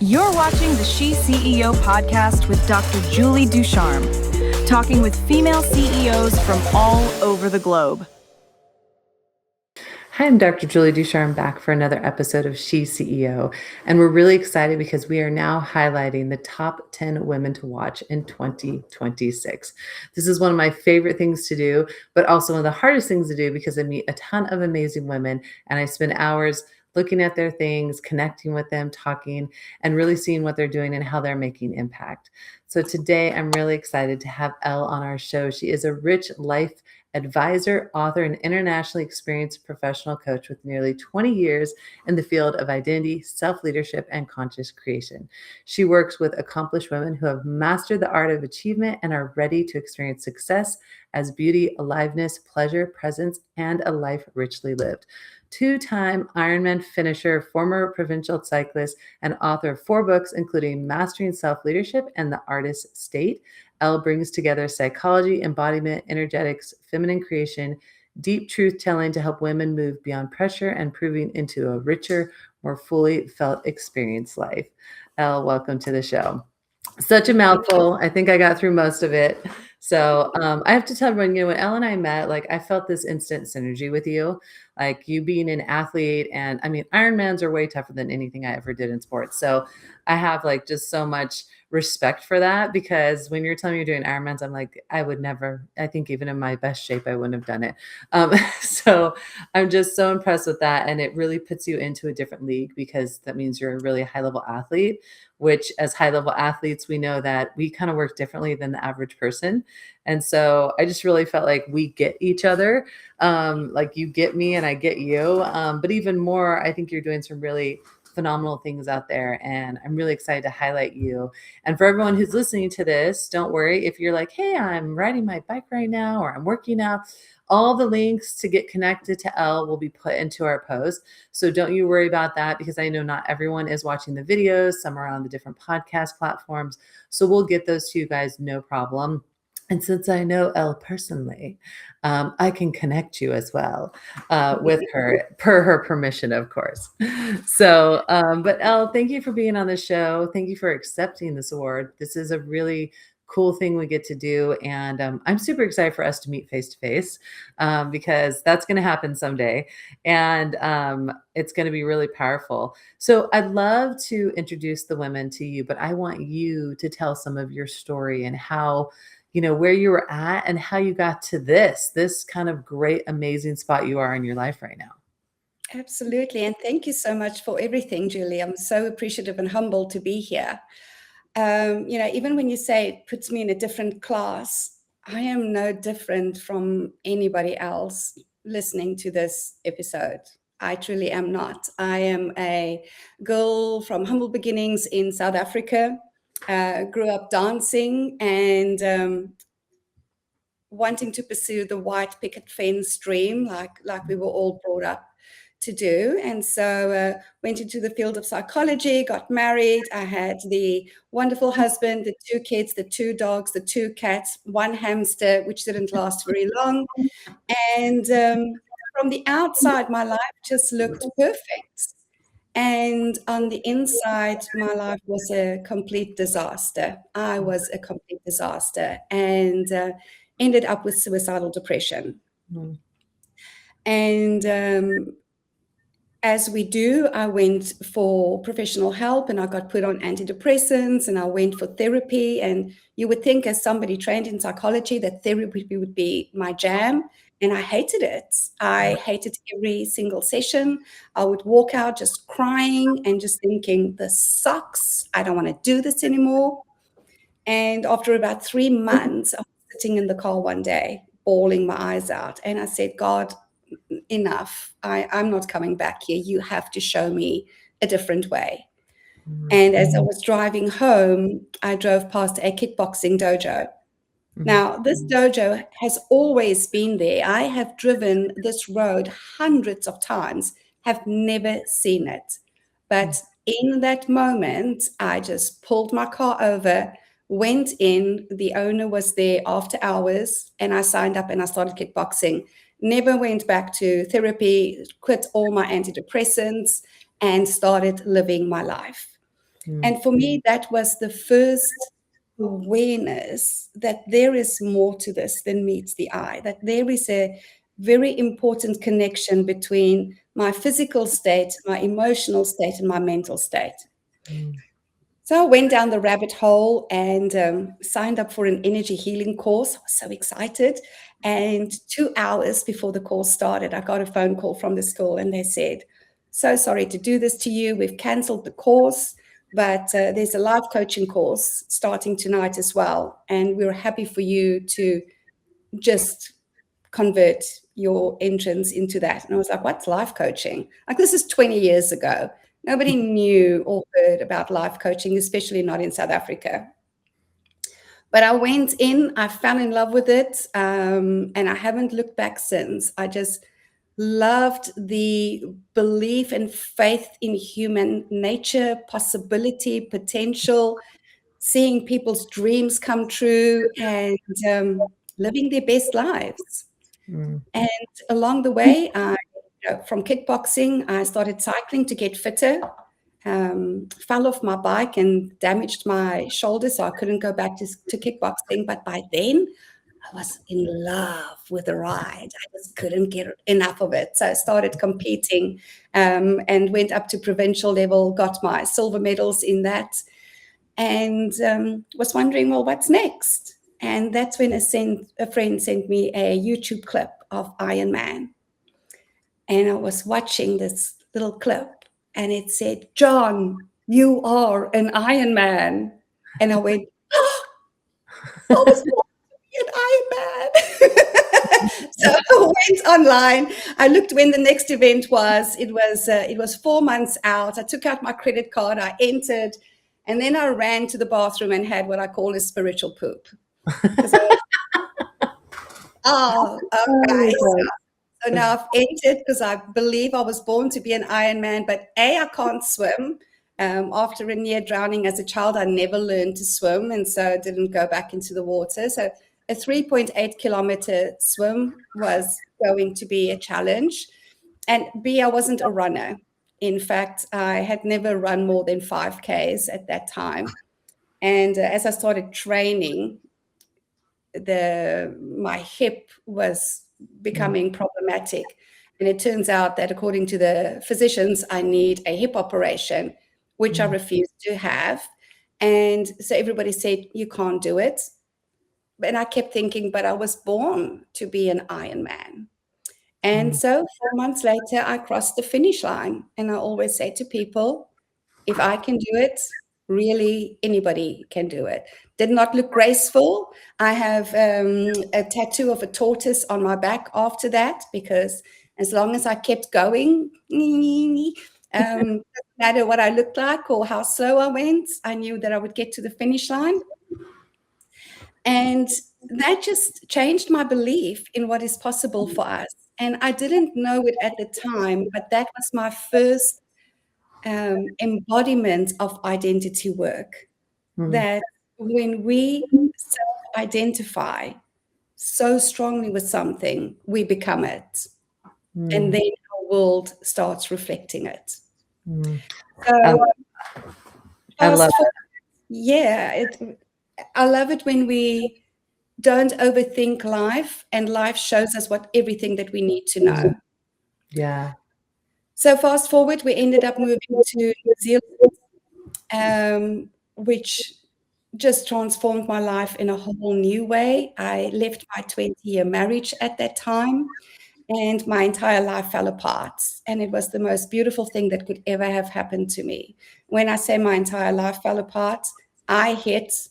You're watching the She CEO podcast with Dr. Julie Ducharme, talking with female CEOs from all over the globe. Hi, I'm Dr. Julie Ducharme back for another episode of She CEO. And we're really excited because we are now highlighting the top 10 women to watch in 2026. This is one of my favorite things to do, but also one of the hardest things to do because I meet a ton of amazing women and I spend hours looking at their things, connecting with them, talking, and really seeing what they're doing and how they're making impact. So today I'm really excited to have Elle on our show. She is a rich life advisor, author, and internationally experienced professional coach with nearly 20 years in the field of identity, self-leadership, and conscious creation. She works with accomplished women who have mastered the art of achievement and are ready to experience success as beauty, aliveness, pleasure, presence, and a life richly lived. Two-time Ironman finisher, former provincial cyclist, and author of 4 books, including Mastering Self-Leadership and The Artist's State. Elle brings together psychology, embodiment, energetics, feminine creation, deep truth-telling to help women move beyond pressure and proving into a richer, more fully felt experience life. Elle, welcome to the show. Such a mouthful. I think I got through most of it. So I have to tell everyone, when Elle and I met, I felt this instant synergy with you, you being an athlete. And I mean, Ironmans are way tougher than anything I ever did in sports. So I have just so much respect for that, because when you're telling me you're doing Ironmans, I'm like, I would never, I think even in my best shape, I wouldn't have done it. So I'm just so impressed with that. And it really puts you into a different league, because that means you're a really high level athlete, which as high level athletes, we know that we kind of work differently than the average person. And so I just really felt like we get each other. You get me and I get you. But even more, I think you're doing some really phenomenal things out there. And I'm really excited to highlight you. And for everyone who's listening to this, don't worry if you're like, hey, I'm riding my bike right now, or I'm working out. All the links to get connected to Elle will be put into our post. So don't you worry about that, because I know not everyone is watching the videos. Some are on the different podcast platforms. So we'll get those to you guys, no problem. And since I know Elle personally, I can connect you as well with her, per her permission, of course. So, but Elle, thank you for being on the show. Thank you for accepting this award. This is a really cool thing we get to do. And I'm super excited for us to meet face to face, because that's going to happen someday. And it's going to be really powerful. So I'd love to introduce the women to you, but I want you to tell some of your story and how, where you were at and how you got to this kind of great, amazing spot you are in your life right now. Absolutely. And thank you so much for everything, Julie. I'm so appreciative and humbled to be here. Even when you say it puts me in a different class, I am no different from anybody else listening to this episode. I truly am not. I am a girl from humble beginnings in South Africa, grew up dancing and wanting to pursue the white picket fence dream, like we were all brought up to do. And so went into the field of psychology, got married. I had the wonderful husband, the 2 kids, the 2 dogs, the 2 cats, 1 hamster, which didn't last very long. And from the outside, my life just looked perfect. And on the inside, my life was a complete disaster. I was a complete disaster and ended up with suicidal depression. Mm. And as we do, I went for professional help and I got put on antidepressants and I went for therapy. And you would think, as somebody trained in psychology, that therapy would be my jam. And I hated it. I hated every single session. I would walk out just crying and just thinking, this sucks. I don't want to do this anymore. And after about 3 months, I was sitting in the car one day, bawling my eyes out. And I said, God, enough. I'm not coming back here. You have to show me a different way. Mm-hmm. And as I was driving home, I drove past a kickboxing dojo. Mm-hmm. Now, this dojo has always been there. I have driven this road hundreds of times, have never seen it. But in that moment, I just pulled my car over, went in. The owner was there after hours, and I signed up and I started kickboxing. Never went back to therapy, quit all my antidepressants, and started living my life. And for me, that was the first awareness that there is more to this than meets the eye, that there is a very important connection between my physical state, my emotional state, and my mental state. So I went down the rabbit hole and signed up for an energy healing course. I was so excited. And 2 hours before the course started, I got a phone call from the school and they said, "So sorry to do this to you. We've canceled the course, but there's a life coaching course starting tonight as well. And we're happy for you to just convert your entrance into that." And I was like, "What's life coaching?" Like, this is 20 years ago. Nobody knew or heard about life coaching, especially not in South Africa. But I went in, I fell in love with it, and I haven't looked back since. I just loved the belief and faith in human nature, possibility, potential, seeing people's dreams come true, and living their best lives. And along the way, from kickboxing, I started cycling to get fitter. Fell off my bike and damaged my shoulder, so I couldn't go back to kickboxing. But by then, I was in love with the ride. I just couldn't get enough of it. So I started competing and went up to provincial level, got my silver medals in that, and was wondering, well, what's next? And that's when a friend sent me a YouTube clip of Ironman. And I was watching this little clip and it said, "John, you are an Ironman." And I went, "Oh, I was born to be an Ironman." So I went online. I looked when the next event was. It was 4 months out. I took out my credit card. I entered. And then I ran to the bathroom and had what I call a spiritual poop. Okay. So now I've entered because I believe I was born to be an Ironman, but I can't swim. After a near drowning as a child, I never learned to swim, and so didn't go back into the water. So a 3.8 kilometer swim was going to be a challenge. And B, I wasn't a runner. In fact, I had never run more than 5Ks at that time. And as I started training, my hip was becoming problematic. And it turns out that according to the physicians, I need a hip operation, which I refused to have. And so everybody said, "You can't do it." And I kept thinking, but I was born to be an Ironman. And so 4 months later, I crossed the finish line. And I always say to people, if I can do it, really anybody can do it. Did not look graceful. I have a tattoo of a tortoise on my back after that, because as long as I kept going, doesn't matter what I looked like or how slow I went, I knew that I would get to the finish line. And that just changed my belief in what is possible for us. And I didn't know it at the time, but that was my first embodiment of identity work. That when we self-identify so strongly with something, we become it. And then our world starts reflecting it. So I love it. Yeah, I love it when we don't overthink life, and life shows us everything that we need to know. Yeah. So fast forward, we ended up moving to New Zealand, which just transformed my life in a whole new way. I left my 20-year marriage at that time, and my entire life fell apart. And it was the most beautiful thing that could ever have happened to me. When I say my entire life fell apart, I hit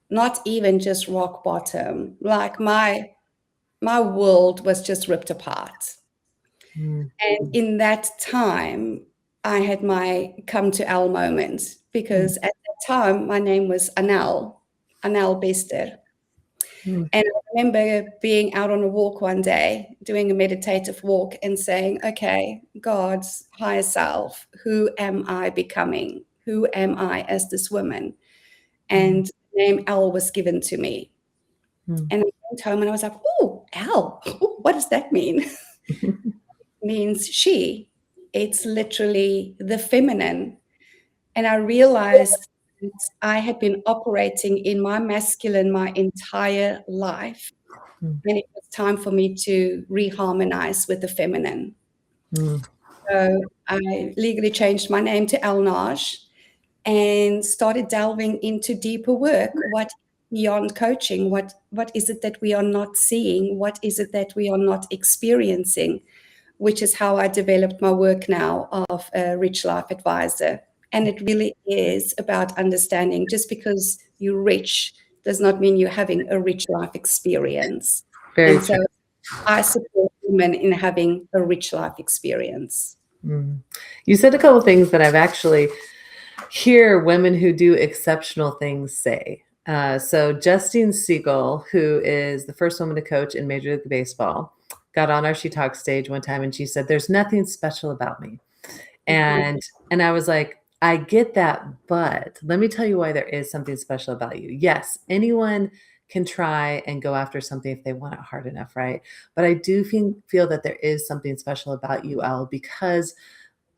not even just rock bottom. Like my world was just ripped apart. And in that time, I had my come to Elle moment, because at that time, my name was Anel Bester. And I remember being out on a walk one day, doing a meditative walk and saying, okay, God's higher self, who am I becoming? Who am I as this woman? And the name Elle was given to me. And I went home and I was like, oh, Elle, what does that mean? It means she. It's literally the feminine. And I realized that I had been operating in my masculine my entire life. Mm. And it was time for me to reharmonize with the feminine. Mm. So I legally changed my name to Elle and started delving into deeper work. What beyond coaching? What is it that we are not seeing? What is it that we are not experiencing? Which is how I developed my work now of a rich life advisor. And it really is about understanding just because you're rich does not mean you're having a rich life experience. Very And true. so I support women in having a rich life experience. Mm. You said a couple of things that I've actually hear women who do exceptional things say. So Justine Siegel, who is the first woman to coach in Major League Baseball, got on our She Talks stage one time and she said, "There's nothing special about me." And I was like, I get that, but let me tell you why there is something special about you. Yes, anyone can try and go after something if they want it hard enough, right? But I do feel that there is something special about you, Elle, because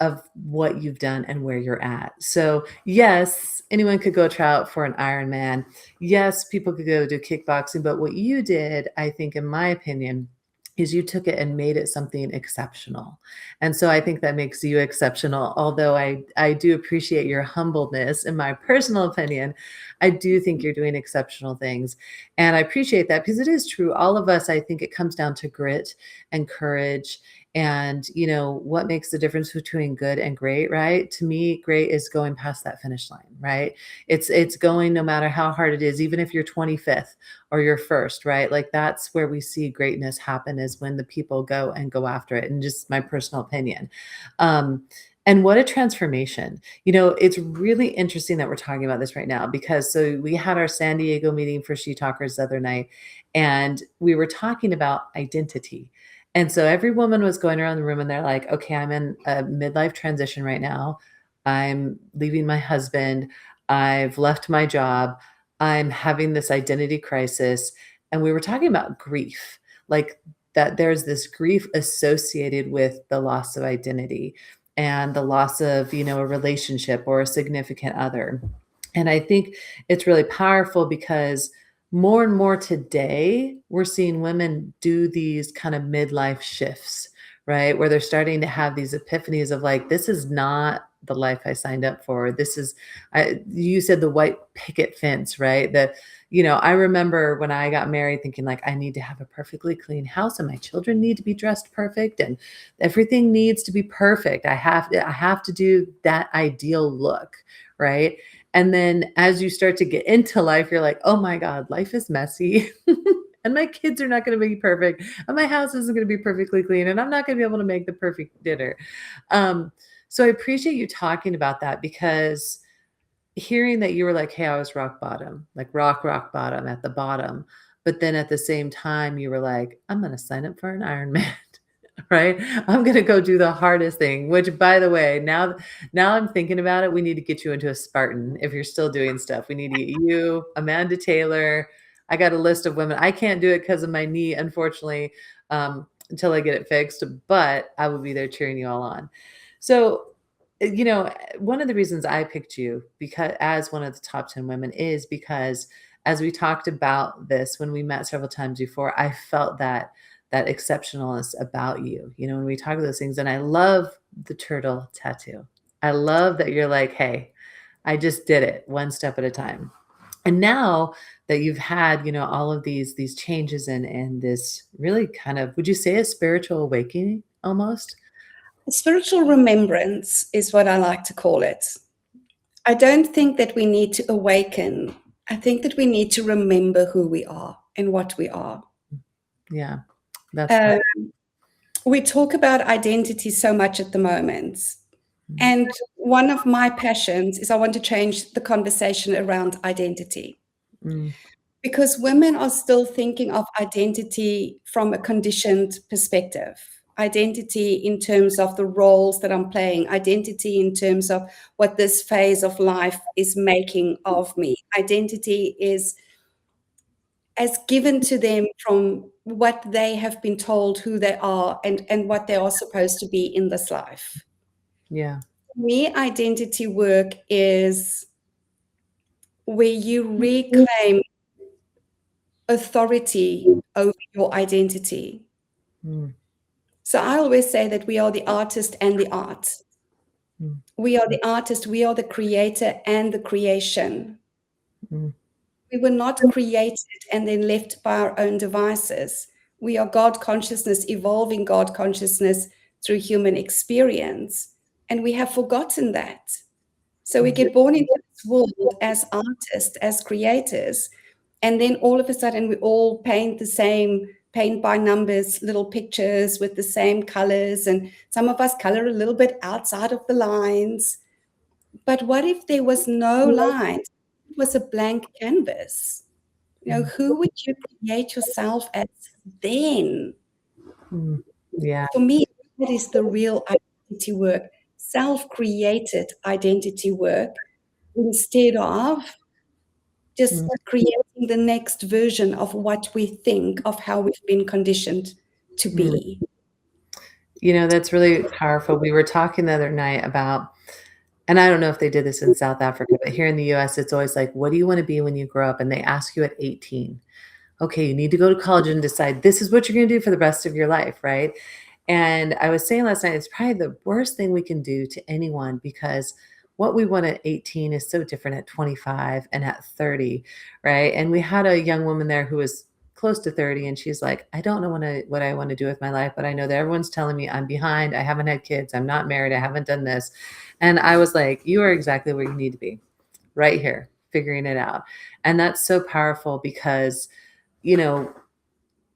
of what you've done and where you're at. So yes, anyone could go try out for an Ironman. Yes, people could go do kickboxing, but what you did, I think, in my opinion, is you took it and made it something exceptional. And so I think that makes you exceptional. Although I do appreciate your humbleness, in my personal opinion, I do think you're doing exceptional things. And I appreciate that because it is true. All of us, I think it comes down to grit and courage. And, you know, what makes the difference between good and great, right? To me, great is going past that finish line, right? It's going no matter how hard it is, even if you're 25th or you're first, right? Like that's where we see greatness happen is when the people go and go after it. And just my personal opinion. And what a transformation. You know, it's really interesting that we're talking about this right now because so we had our San Diego meeting for She Talkers the other night, and we were talking about identity. And so every woman was going around the room and they're like, okay, I'm in a midlife transition right now. I'm leaving my husband. I've left my job. I'm having this identity crisis. And we were talking about grief, like that there's this grief associated with the loss of identity and the loss of, you know, a relationship or a significant other. And I think it's really powerful because more and more today, we're seeing women do these kind of midlife shifts, right? Where they're starting to have these epiphanies of like, this is not the life I signed up for. This is, you said the white picket fence, right? That, you know, I remember when I got married thinking like, I need to have a perfectly clean house and my children need to be dressed perfect and everything needs to be perfect. I have to do that ideal look, right? And then as you start to get into life, you're like, oh my God, life is messy. And my kids are not going to be perfect. And my house isn't going to be perfectly clean. And I'm not going to be able to make the perfect dinner. So I appreciate you talking about that because hearing that you were like, hey, I was rock bottom, like rock bottom at the bottom. But then at the same time, you were like, I'm going to sign up for an Ironman. Right? I'm going to go do the hardest thing, which by the way, now I'm thinking about it. We need to get you into a Spartan. If you're still doing stuff, we need to get you, Amanda Taylor. I got a list of women. I can't do it because of my knee, unfortunately, until I get it fixed, but I will be there cheering you all on. So, you know, one of the reasons I picked you because as one of the top 10 women is because as we talked about this, when we met several times before, I felt that exceptionalness about you, you know, when we talk about those things. And I love the turtle tattoo. I love that you're like, hey, I just did it one step at a time. And now that you've had, you know, all of these changes and this really kind of, would you say a spiritual awakening almost? Spiritual remembrance is what I like to call it. I don't think that we need to awaken. I think that we need to remember who we are and what we are. Yeah, that's we talk about identity so much at the moment. And one of my passions is I want to change the conversation around identity. Because women are still thinking of identity from a conditioned perspective. Identity in terms of the roles that I'm playing, identity in terms of what this phase of life is making of me. Identity is as given to them from what they have been told who they are and what they are supposed to be in this life. Yeah. me, identity work is where you reclaim authority over your identity. Mm, So I always say that we are the artist and the art. mm, We are the artist, we are the creator and the creation. mm, We were not created and then left by our own devices. We are God consciousness, evolving God consciousness through human experience. And we have forgotten that. So we get born into this world as artists, as creators. And then all of a sudden we all paint the same, paint by numbers, little pictures with the same colors. And some of us color a little bit outside of the lines. But what if there was no lines? It was a blank canvas. Who would you create yourself as then? mm. Yeah. For me, that is the real identity work, self-created identity work, instead of just creating the next version of what we think of how we've been conditioned to be. That's really powerful. We were talking the other night about, and I don't know if they did this in South Africa, but here in the US, it's always like, what do you want to be when you grow up? And they ask you at 18, okay, you need to go to college and decide this is what you're going to do for the rest of your life, right? And I was saying last night, it's probably the worst thing we can do to anyone, because what we want at 18 is so different at 25 and at 30, right? And we had a young woman there who was close to 30, and she's like, I don't know what I want to do with my life, but I know that everyone's telling me I'm behind. I haven't had kids. I'm not married. I haven't done this. And I was like, you are exactly where you need to be, right here, figuring it out. And that's so powerful because,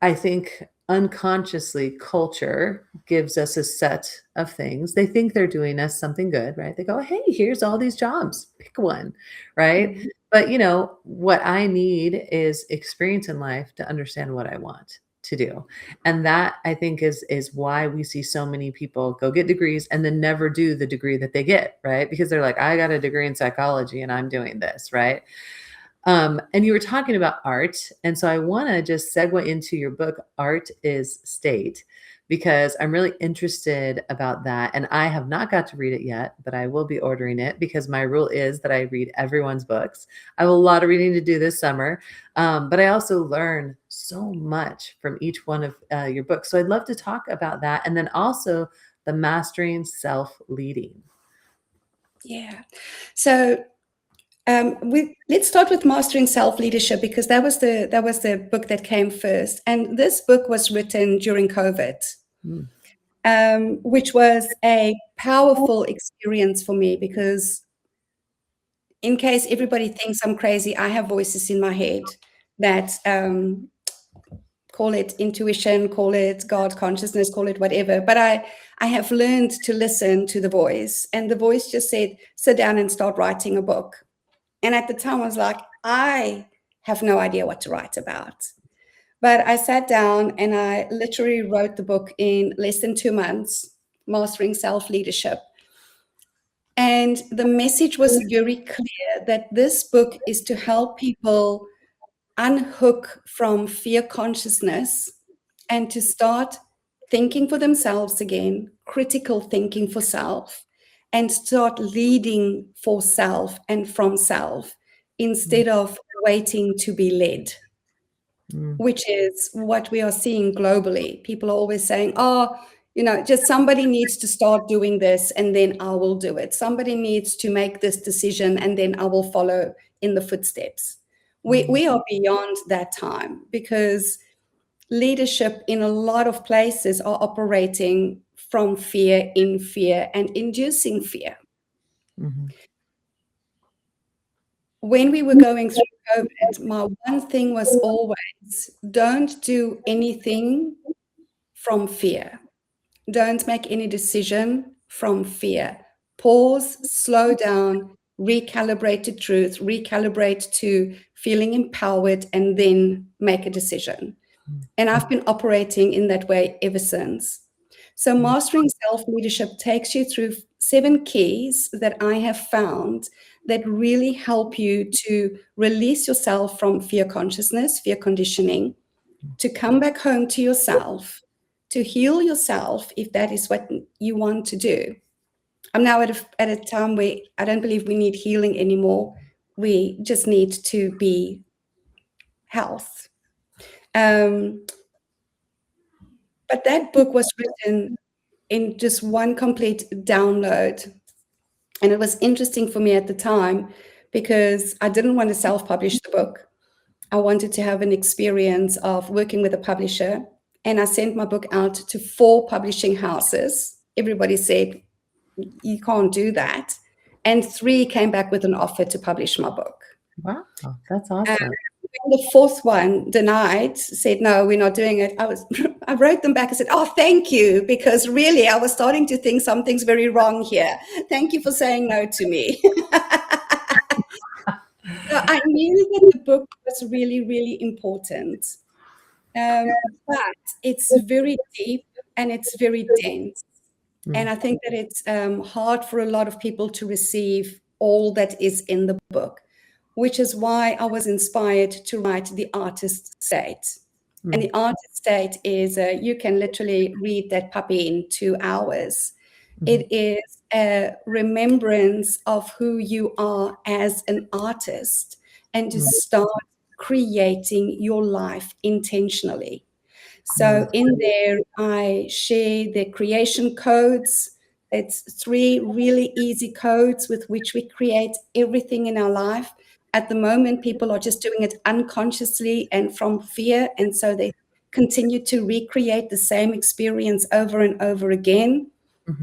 I think unconsciously culture gives us a set of things. They think they're doing us something good, right? They go, hey, here's all these jobs, pick one, right? Mhm. But what I need is experience in life to understand what I want to do. And that, I think, is why we see so many people go get degrees and then never do the degree that they get, right? Because they're like, I got a degree in psychology and I'm doing this, right? And you were talking about art. And so I want to just segue into your book, Art is State, because I'm really interested about that. And I have not got to read it yet, but I will be ordering it because my rule is that I read everyone's books. I have a lot of reading to do this summer, but I also learn so much from each one of your books. So I'd love to talk about that. And then also the mastering self-leading. Yeah. So let's start with Mastering Self-Leadership, because that was the book that came first. And this book was written during COVID, which was a powerful experience for me, because in case everybody thinks I'm crazy, I have voices in my head that call it intuition, call it God consciousness, call it whatever. But I have learned to listen to the voice, and the voice just said, sit down and start writing a book. And at the time I was like, I have no idea what to write about. But I sat down and I literally wrote the book in less than 2 months, Mastering Self-Leadership. And the message was very clear that this book is to help people unhook from fear consciousness and to start thinking for themselves again, critical thinking for self, and start leading for self and from self instead of waiting to be led, which is what we are seeing globally. People are always saying, just somebody needs to start doing this and then I will do it. Somebody needs to make this decision and then I will follow in the footsteps. We are beyond that time, because leadership in a lot of places are operating from fear, in fear, and inducing fear. Mm-hmm. When we were going through COVID, my one thing was always, don't do anything from fear. Don't make any decision from fear. Pause, slow down, recalibrate to truth, recalibrate to feeling empowered, and then make a decision. And I've been operating in that way ever since. So Mastering Self-Leadership takes you through 7 keys that I have found that really help you to release yourself from fear consciousness, fear conditioning, to come back home to yourself, to heal yourself if that is what you want to do, I'm now at a time where I don't believe we need healing anymore. We just need to be health. Um, but that book was written in just one complete download. And it was interesting for me at the time because I didn't want to self-publish the book. I wanted to have an experience of working with a publisher. And I sent my book out to 4 publishing houses. Everybody said, you can't do that. And 3 came back with an offer to publish my book. Wow, that's And awesome. when the 4th one denied, said, no, we're not doing it. I wrote them back and said, oh, thank you, because really I was starting to think something's very wrong here. Thank you for saying no to me. So I knew that the book was really, really important. But it's very deep and it's very dense. And I think that it's hard for a lot of people to receive all that is in the book, which is why I was inspired to write The Artist State. And The Artist State is, you can literally read that puppy in 2 hours. It is a remembrance of who you are as an artist and to start creating your life intentionally. So in there, I share the creation codes. It's 3 really easy codes with which we create everything in our life. At the moment, people are just doing it unconsciously and from fear. And so they continue to recreate the same experience over and over again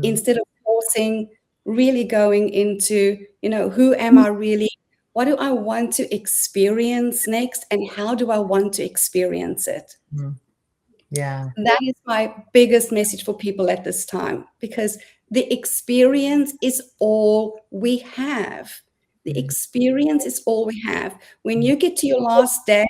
instead of forcing, really going into, who am I really? What do I want to experience next? And how do I want to experience it? Yeah. That is my biggest message for people at this time, because the experience is all we have. The experience is all we have. When you get to your last day,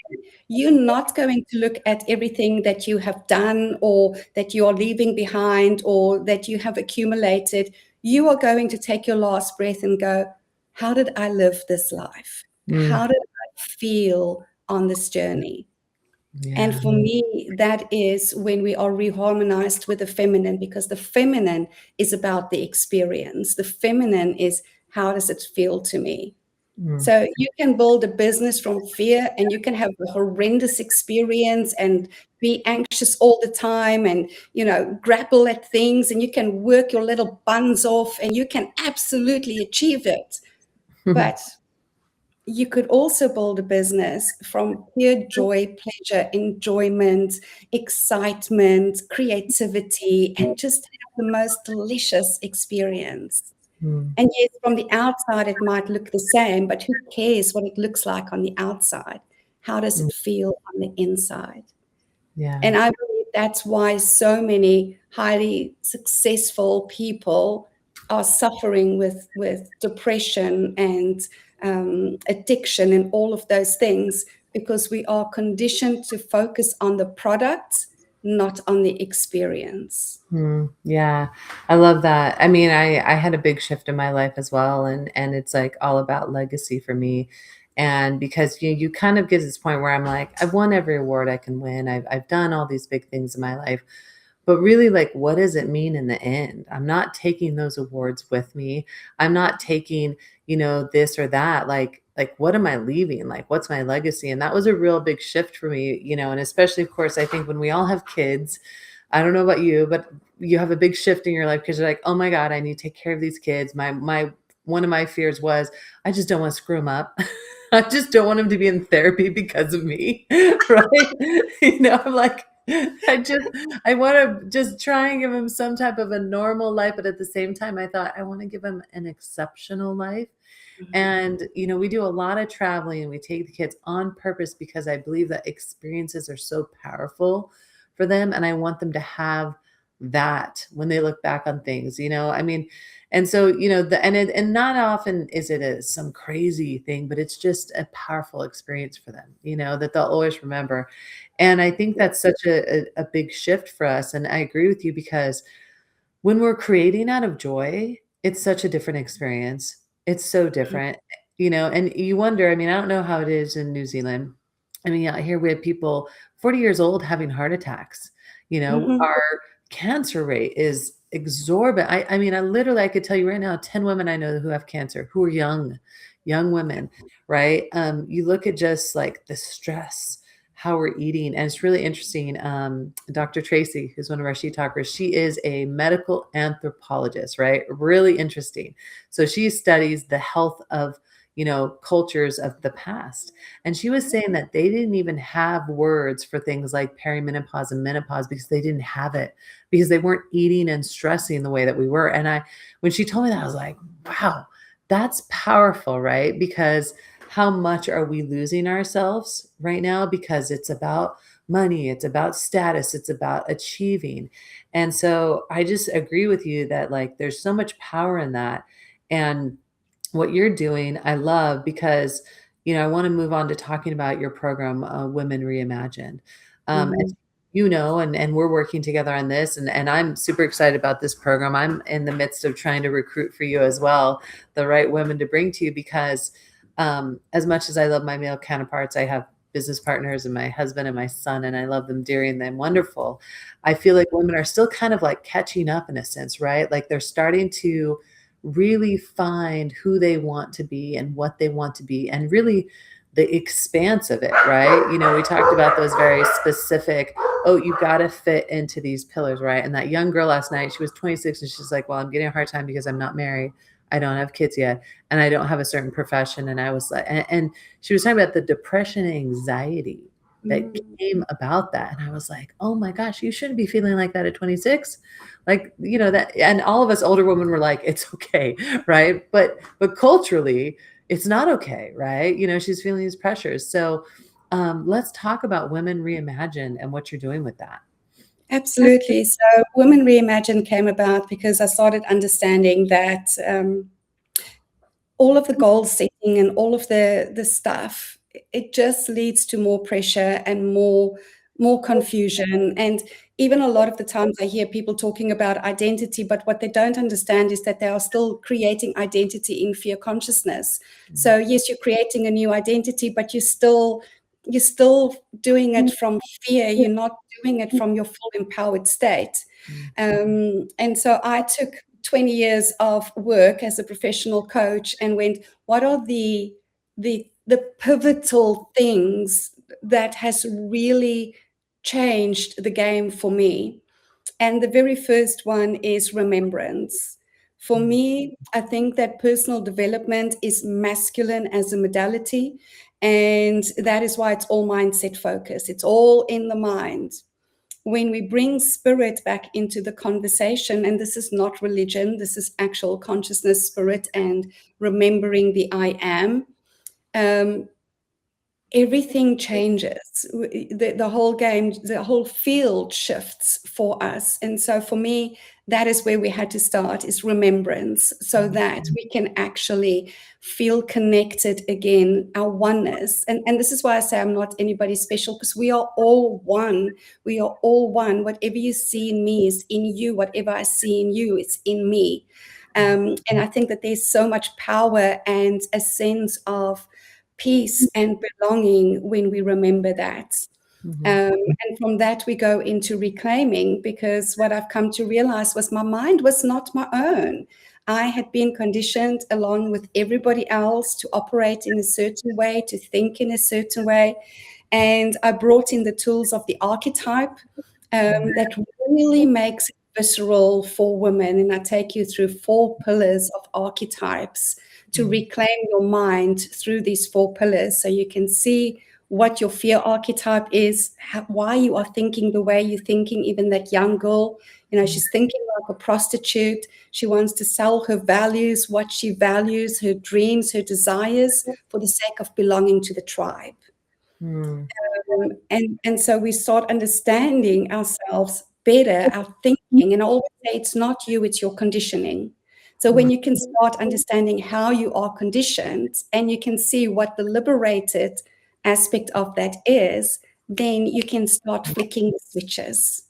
you're not going to look at everything that you have done or that you are leaving behind or that you have accumulated. You are going to take your last breath and go, how did I live this life? How did I feel on this journey? And for me, that is when we are reharmonized with the feminine, because the feminine is about the experience. The feminine is, how does it feel to me? So you can build a business from fear and you can have a horrendous experience and be anxious all the time and, grapple at things, and you can work your little buns off and you can absolutely achieve it. But you could also build a business from pure joy, pleasure, enjoyment, excitement, creativity, and just have the most delicious experience. And yes, from the outside, it might look the same, but who cares what it looks like on the outside? How does it feel on the inside? Yeah. And I believe that's why so many highly successful people are suffering with depression and addiction and all of those things, because we are conditioned to focus on the product, not on the experience. Yeah, I love that. I mean, I had a big shift in my life as well, and it's like all about legacy for me. And because you kind of get to this point where I'm like, I've won every award I can win. I've done all these big things in my life. But really, like, what does it mean in the end? I'm not taking those awards with me. I'm not taking, this or that. Like, what am I leaving? Like, what's my legacy? And that was a real big shift for me, and especially, of course, I think when we all have kids, I don't know about you, but you have a big shift in your life because you're like, oh my God, I need to take care of these kids. One of my fears was, I just don't want to screw them up. I just don't want them to be in therapy because of me. Right. I'm like, I want to just try and give him some type of a normal life. But at the same time, I thought I want to give him an exceptional life. And, we do a lot of traveling and we take the kids on purpose because I believe that experiences are so powerful for them. And I want them to have that when they look back on things, I mean, and so, and not often is it some crazy thing, but it's just a powerful experience for them, that they'll always remember. And I think that's such a big shift for us. And I agree with you, because when we're creating out of joy, it's such a different experience. It's so different, and you wonder, I mean, I don't know how it is in New Zealand. I mean, out here we have people 40 years old having heart attacks, our cancer rate is exorbitant. I mean, I could tell you right now, 10 women I know who have cancer, who are young women, right? You look at just like the stress, how we're eating. And it's really interesting. Dr. Tracy, who's one of our She Talkers, she is a medical anthropologist, right? Really interesting. So she studies the health of, cultures of the past. And she was saying that they didn't even have words for things like perimenopause and menopause because they didn't have it, because they weren't eating and stressing the way that we were. And when she told me that, I was like, wow, that's powerful, right? Because how much are we losing ourselves right now? Because it's about money, it's about status, it's about achieving. And so I just agree with you that like there's so much power in that. And what you're doing, I love, because I want to move on to talking about your program, Women Reimagined. And and we're working together on this, and I'm super excited about this program. I'm in the midst of trying to recruit for you as well, the right women to bring to you, because as much as I love my male counterparts, I have business partners and my husband and my son, and I love them dearly and they're wonderful. I feel like women are still kind of like catching up in a sense, right? Like they're starting to really find who they want to be and what they want to be, and really the expanse of it, right? We talked about those very specific, oh, you got to fit into these pillars, right? And that young girl last night, she was 26 and she's like, well, I'm getting a hard time because I'm not married. I don't have kids yet. And I don't have a certain profession. And I was like, and she was talking about the depression and anxiety that came about that. And I was like, oh my gosh, you shouldn't be feeling like that at 26. Like, that, and all of us older women were like, it's okay. Right. But culturally, it's not okay. Right. She's feeling these pressures. So let's talk about Women Reimagined and what you're doing with that. Absolutely. So Women Reimagined came about because I started understanding that all of the goal setting and all of the stuff, it just leads to more pressure and more confusion. And even a lot of the times I hear people talking about identity, but what they don't understand is that they are still creating identity in fear consciousness. So yes, you're creating a new identity, but you're still doing it from fear. You're not doing it from your full empowered state. And so I took 20 years of work as a professional coach and went, what are the pivotal things that has really changed the game for me? And the very first one is remembrance. For me, I think that personal development is masculine as a modality. And that is why it's all mindset focused. It's all in the mind. When we bring spirit back into the conversation, and this is not religion, this is actual consciousness, spirit, and remembering the I am, everything changes. The whole game, the whole field shifts for us. And so for me, that is where we had to start, is remembrance, so that we can actually feel connected again, our oneness. And this is why I say I'm not anybody special, because we are all one. We are all one. Whatever you see in me is in you. Whatever I see in you is in me. And I think that there's so much power and a sense of peace and belonging when we remember that. And from that, we go into reclaiming, because what I've come to realize was my mind was not my own. I had been conditioned along with everybody else to operate in a certain way, to think in a certain way. And I brought in the tools of the archetype that really makes it visceral for women. And I take you through 4 pillars of archetypes to reclaim your mind through these 4 pillars, so you can see what your fear archetype is, why you are thinking the way you're thinking. Even that young girl, she's thinking like a prostitute. She wants to sell her values, what she values, her dreams, her desires, for the sake of belonging to the tribe. And so we start understanding ourselves better, our thinking. And I always say, it's not you, it's your conditioning. So when you can start understanding how you are conditioned, and you can see what the liberated aspect of that is, then you can start flicking the switches.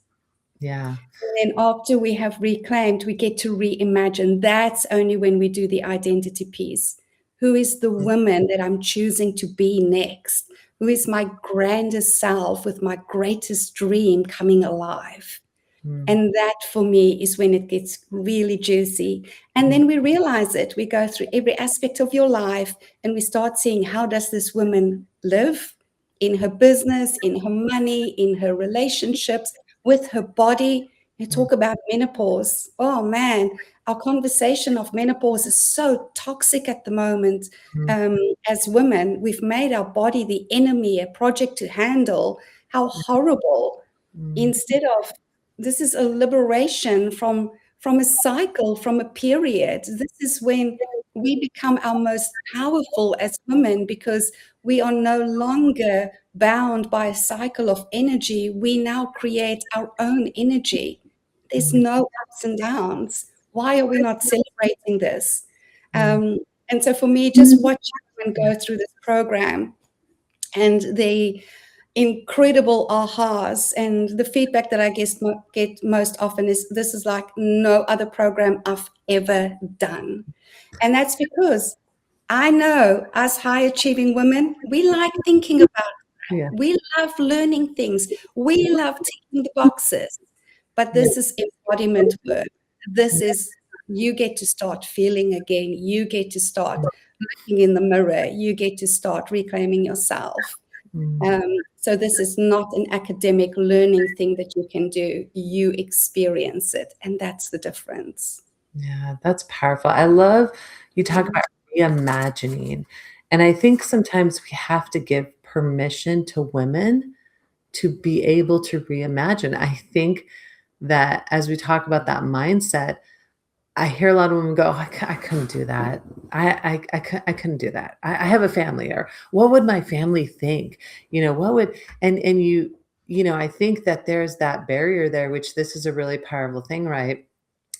Yeah. And then after we have reclaimed, we get to reimagine. That's only when we do the identity piece. Who is the woman that I'm choosing to be next? Who is my grandest self with my greatest dream coming alive? And that for me is when it gets really juicy. And then we realize it. We go through every aspect of your life and we start seeing, how does this woman live in her business, in her money, in her relationships, with her body. You talk about menopause. Oh man, our conversation of menopause is so toxic at the moment. As women, we've made our body the enemy, a project to handle. How horrible. Instead of, this is a liberation from a cycle, from a period. This is when we become our most powerful as women, because we are no longer bound by a cycle of energy. We now create our own energy. There's no ups and downs. Why are we not celebrating this? And so for me, just watching women go through this program and the incredible ahas, and the feedback that I guess get most often is, this is like no other program I've ever done. And that's because I know us high achieving women, we like thinking about it. We love learning things. We love ticking the boxes. But this is embodiment work. This is, you get to start feeling again. You get to start looking in the mirror. You get to start reclaiming yourself. So this is not an academic learning thing that you can do. You experience it, and that's the difference. Yeah, that's powerful. I love you talk about reimagining. And I think sometimes we have to give permission to women to be able to reimagine. I think that as we talk about that mindset, I hear a lot of women go, I couldn't do that. I couldn't do that. I have a family, or what would my family think? What would, and I think that there's that barrier there, which this is a really powerful thing, right?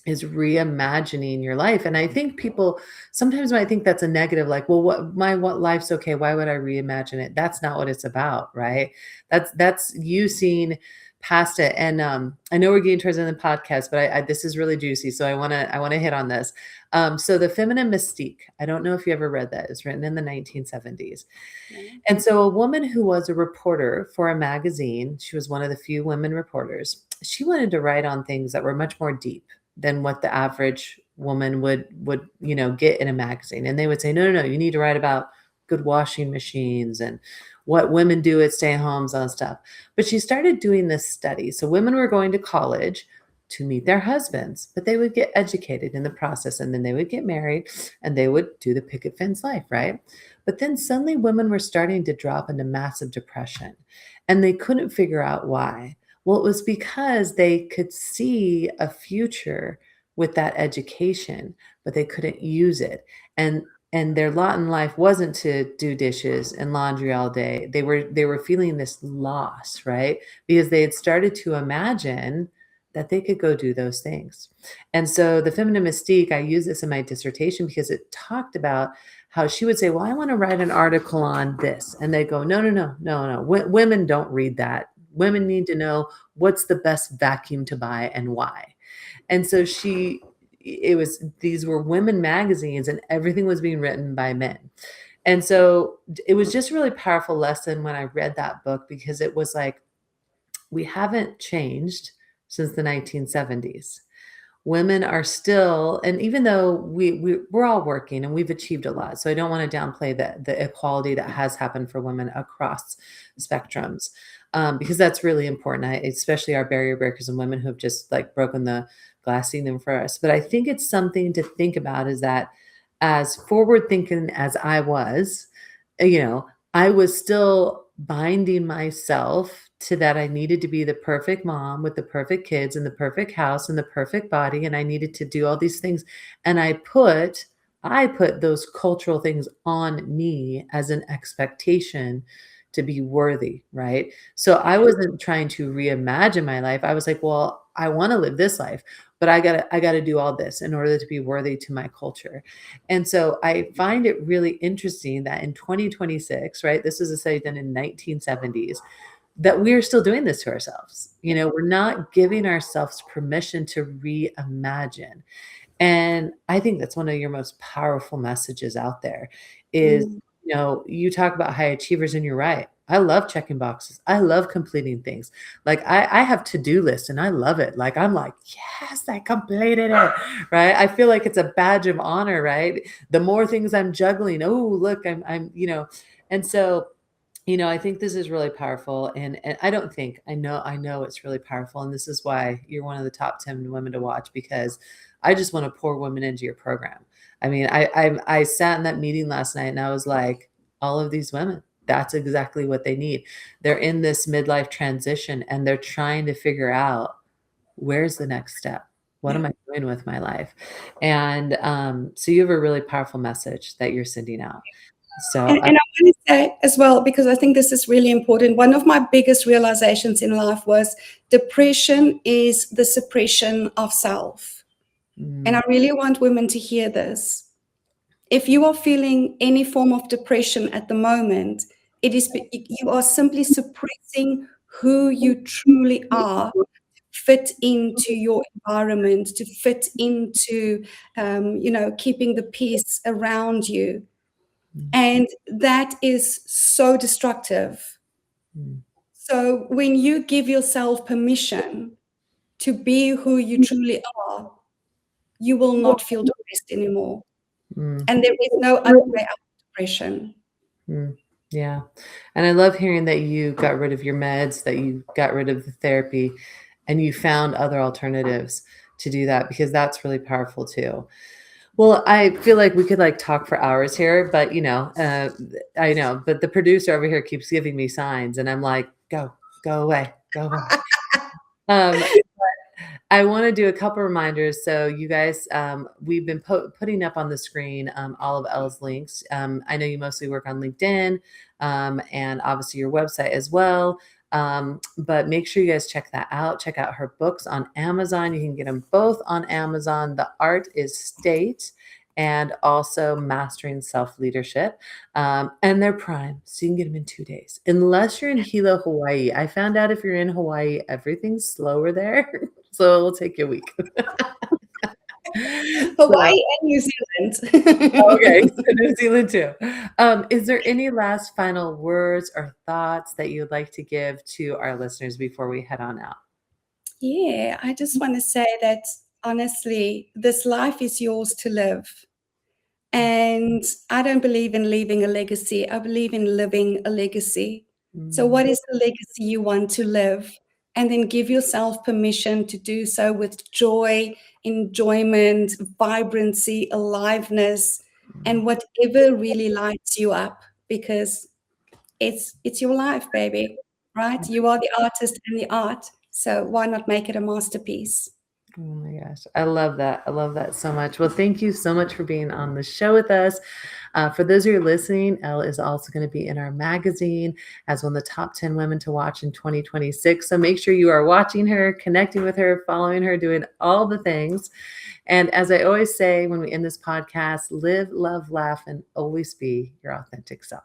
Is reimagining your life. And I think people sometimes might think that's a negative, like, well, what life's okay. Why would I reimagine it? That's not what it's about, right? That's you seeing past it. And I know we're getting towards the end of the podcast, but this is really juicy. So I want to hit on this. So The Feminine Mystique, I don't know if you ever read that. It's written in the 1970s. And so a woman who was a reporter for a magazine, she was one of the few women reporters. She wanted to write on things that were much more deep than what the average woman would get in a magazine. And they would say, no, you need to write about good washing machines and what women do at stay homes and stuff. But she started doing this study. So women were going to college to meet their husbands, but they would get educated in the process, and then they would get married and they would do the picket fence life, right? But then suddenly women were starting to drop into massive depression, and they couldn't figure out why. Well, it was because they could see a future with that education, but they couldn't use it. And their lot in life wasn't to do dishes and laundry all day. They were feeling this loss, right? Because they had started to imagine that they could go do those things. And so The Feminine Mystique, I use this in my dissertation because it talked about how she would say, well, I want to write an article on this. And they go, no. Women don't read that. Women need to know what's the best vacuum to buy and why. And so these were women magazines, and everything was being written by men. And so it was just a really powerful lesson when I read that book, because it was like, we haven't changed since the 1970s. Women are still, and even though we're all working and we've achieved a lot, so I don't want to downplay the equality that has happened for women across spectrums, because that's really important, especially our barrier breakers and women who have just like broken the glass ceiling for us. But I think it's something to think about, is that as forward thinking as I was, I was still binding myself to that I needed to be the perfect mom with the perfect kids and the perfect house and the perfect body. And I needed to do all these things. And I put those cultural things on me as an expectation to be worthy, right? So I wasn't trying to reimagine my life. I was like, well, I want to live this life, but I gotta do all this in order to be worthy to my culture. And so I find it really interesting that in 2026, right, this was a study done in 1970s, that we're still doing this to ourselves. We're not giving ourselves permission to reimagine. And I think that's one of your most powerful messages out there is, you talk about high achievers, and you're right. I love checking boxes. I love completing things. Like I have to-do lists and I love it. Like I'm like, yes, I completed it. Right. I feel like it's a badge of honor, right? The more things I'm juggling, oh, look, I'm, and so, I think this is really powerful. And I know it's really powerful. And this is why you're one of the top 10 women to watch, because I just want to pour women into your program. I mean, I sat in that meeting last night and I was like, all of these women, that's exactly what they need. They're in this midlife transition and they're trying to figure out, where's the next step? What am I doing with my life? And so you have a really powerful message that you're sending out. So And I want to say as well, because I think this is really important, one of my biggest realizations in life was depression is the suppression of self. And I really want women to hear this. If you are feeling any form of depression at the moment, you are simply suppressing who you truly are, fit into your environment, to fit into, keeping the peace around you. And that is so destructive. So when you give yourself permission to be who you truly are, you will not feel depressed anymore. And there is no other way out of depression. Yeah. And I love hearing that you got rid of your meds, that you got rid of the therapy, and you found other alternatives to do that, because that's really powerful too. Well, I feel like we could talk for hours here, but I know, but the producer over here keeps giving me signs and I'm like, go away, go away. I want to do a couple reminders. So you guys, we've been putting up on the screen all of Elle's links. I know you mostly work on LinkedIn and obviously your website as well. But make sure you guys check that out. Check out her books on Amazon. You can get them both on Amazon. The Art is State and also Mastering Self-Leadership. And they're Prime, so you can get them in 2 days. Unless you're in Hilo, Hawaii. I found out if you're in Hawaii, everything's slower there. So it'll take you a week. Hawaii and New Zealand. Okay, so New Zealand too. Is there any last final words or thoughts that you'd like to give to our listeners before we head on out? Yeah, I just want to say that honestly, this life is yours to live. And I don't believe in leaving a legacy. I believe in living a legacy. So what is the legacy you want to live? And then give yourself permission to do so with joy, enjoyment, vibrancy, aliveness, and whatever really lights you up, because it's your life, baby, right? You are the artist and the art. So why not make it a masterpiece? Oh my gosh. I love that. I love that so much. Well, thank you so much for being on the show with us. For those of you listening, Elle is also going to be in our magazine as one of the top 10 women to watch in 2026. So make sure you are watching her, connecting with her, following her, doing all the things. And as I always say, when we end this podcast, live, love, laugh, and always be your authentic self.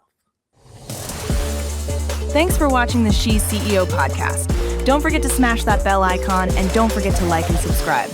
Thanks for watching the She CEO podcast. Don't forget to smash that bell icon and don't forget to like and subscribe.